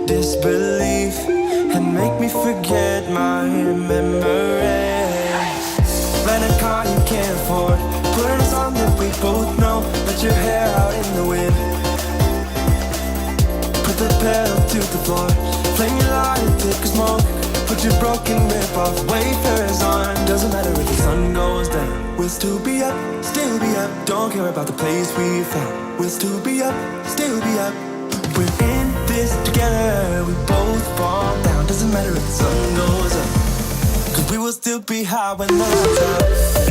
disbelief and make me forget my memories. Rent a car you can't afford, put on a song that we both know. Let your hair out in the wind, put the pedal to the floor. Flame your lighter, take a smoke. Put your broken rib off, wafers on. Doesn't matter if the sun goes down, we'll still be up, still be up. Don't care about the place we found, we'll still be up, still be up. We're in this together, we both fall down. Doesn't matter if the sun goes up, cause we will still be high when the lights out.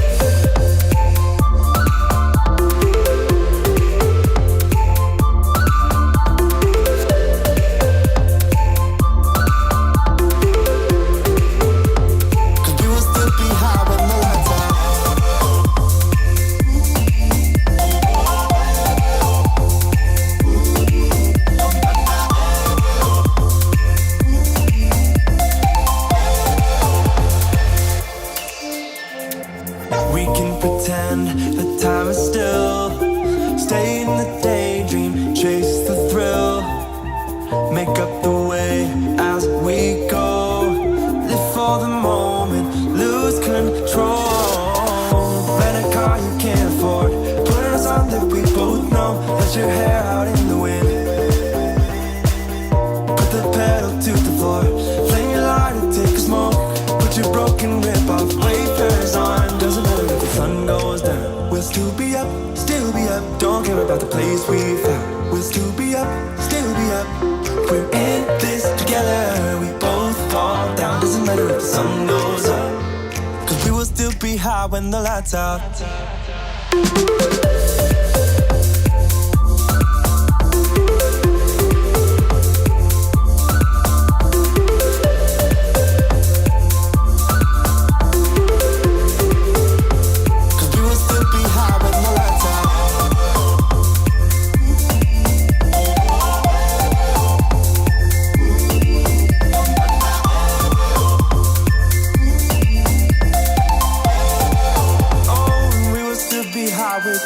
Your hair out in the wind, put the pedal to the floor. Flame your lighter, take a smoke. Put your broken rib off, wafers on. Doesn't matter if the sun goes down, we'll still be up, still be up. Don't care about the place we found, we'll still be up, still be up. We're in this together, we both fall down. Doesn't matter if the sun goes up, cause we will still be high when the lights out.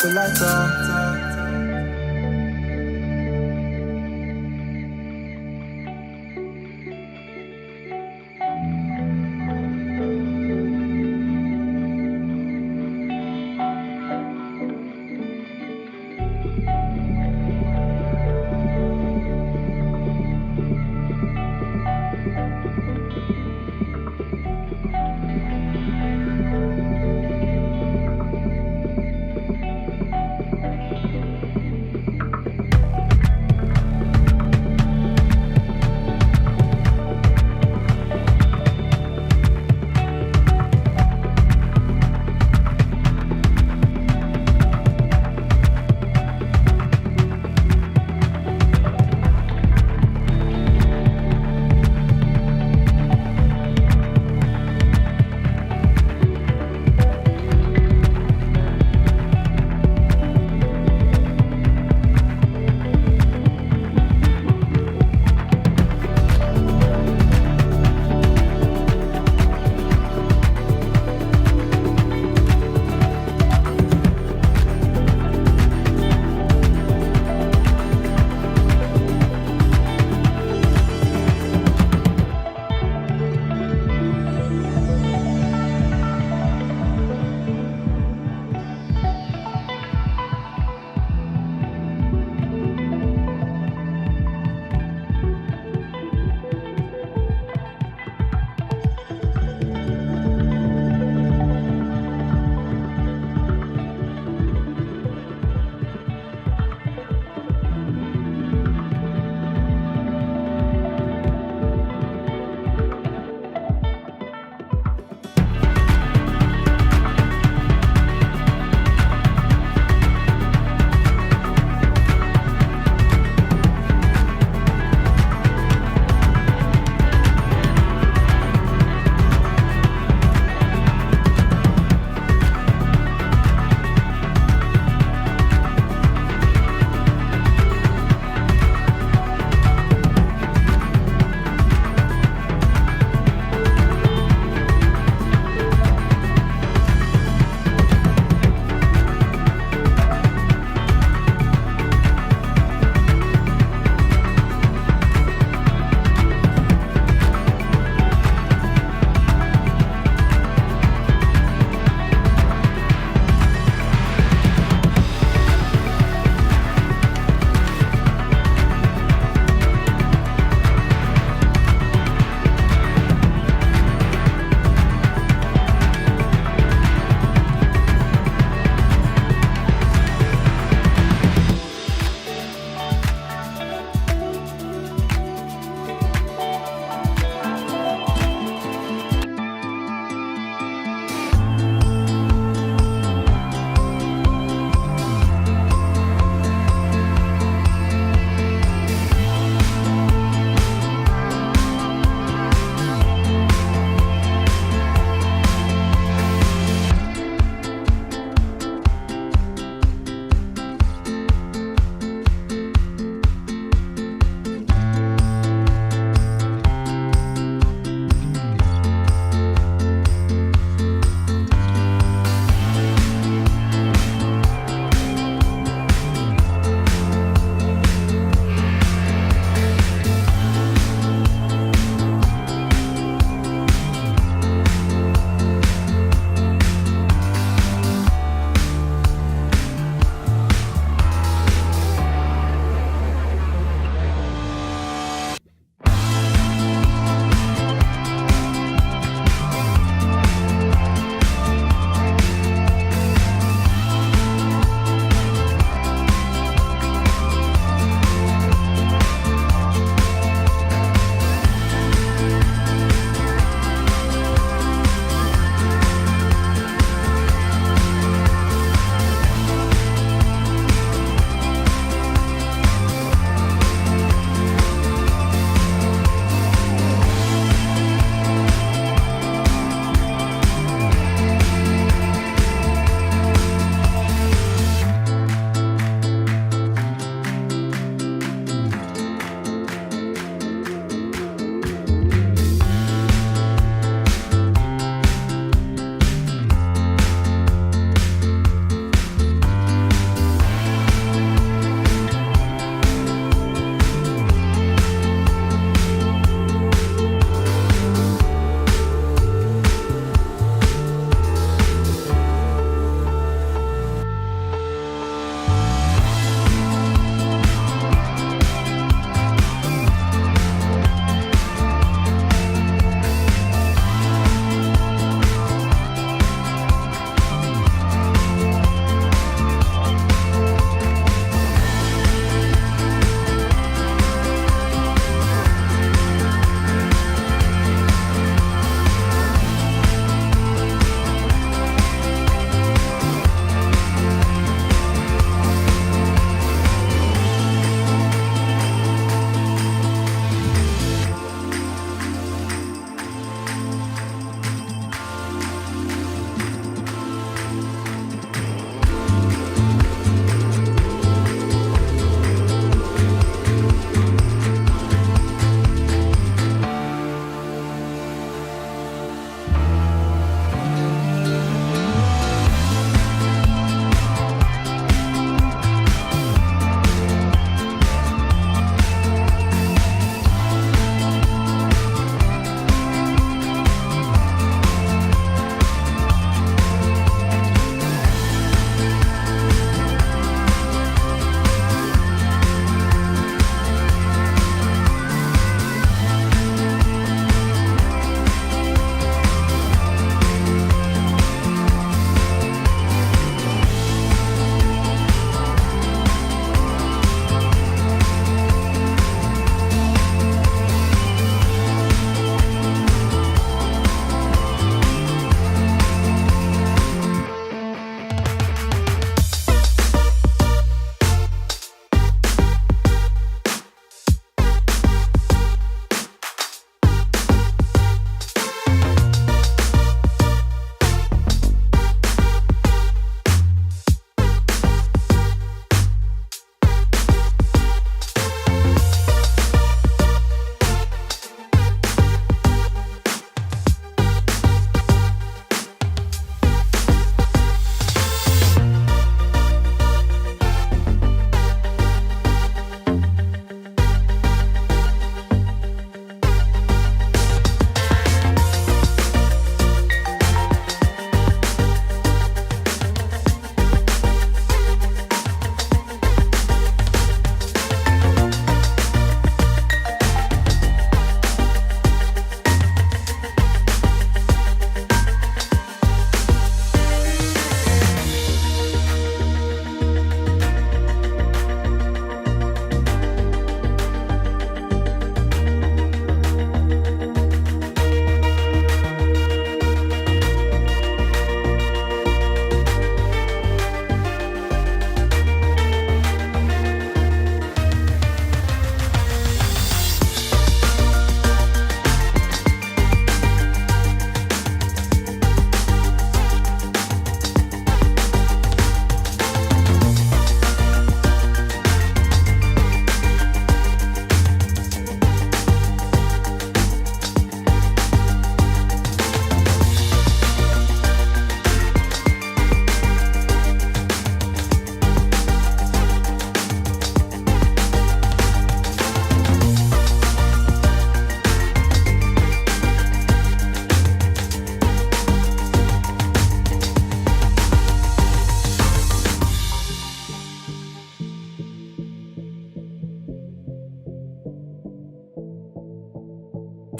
The lights are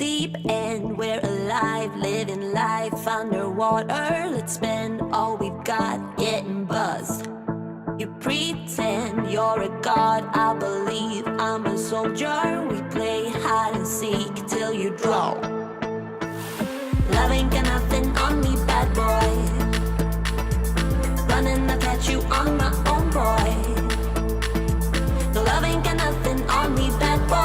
deep end, we're alive, living life underwater. Let's spend all we've got getting buzzed. You pretend you're a god, I believe I'm a soldier. We play hide and seek till you draw. Love ain't got nothing on me, bad boy. Running, I'll catch you on my own, boy. No, love ain't got nothing on me, bad boy.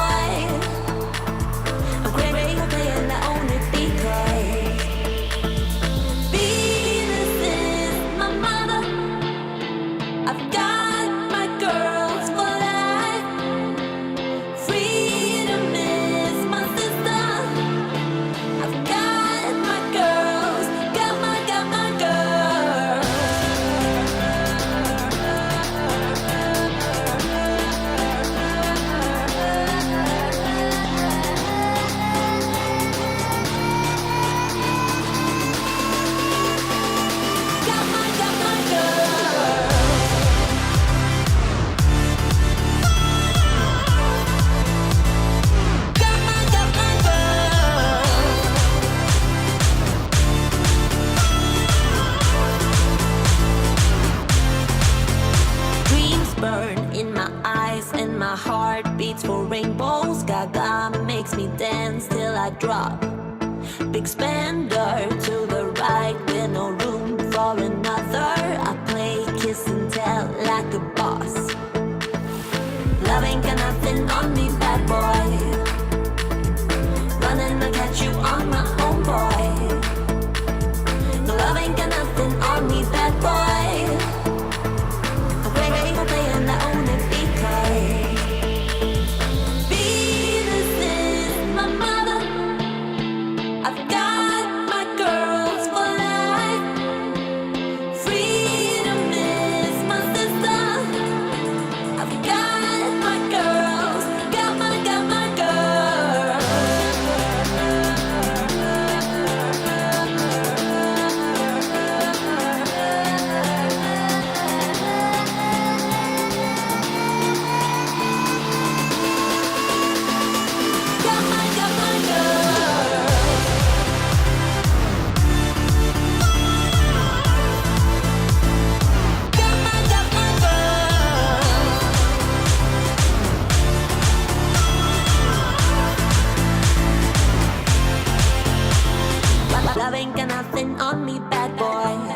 I'm crazy, I'm playing, I own it because Venus is my mother. I've got my girls for life. Freedom is my sister. I've got my girls, got my girls. Got my girls. Got my girls. Dreams burn in my eyes and my heart beats for rainbows. Gaga makes me dance till I drop. Big spender to the right with no room for another. I play kiss and tell like a boss. Love ain't got nothing on me, bad boy. Running, I'll catch you on my own, boy. No, love ain't got nothing on me, bad boy. I'm crazy for playing, I own it because Venus is my mother. I've got my girls for life. Freedom is my sister. I've got my girls, got my girls. Got my girls. Got my girls. Love ain't got nothing on me, bad boy.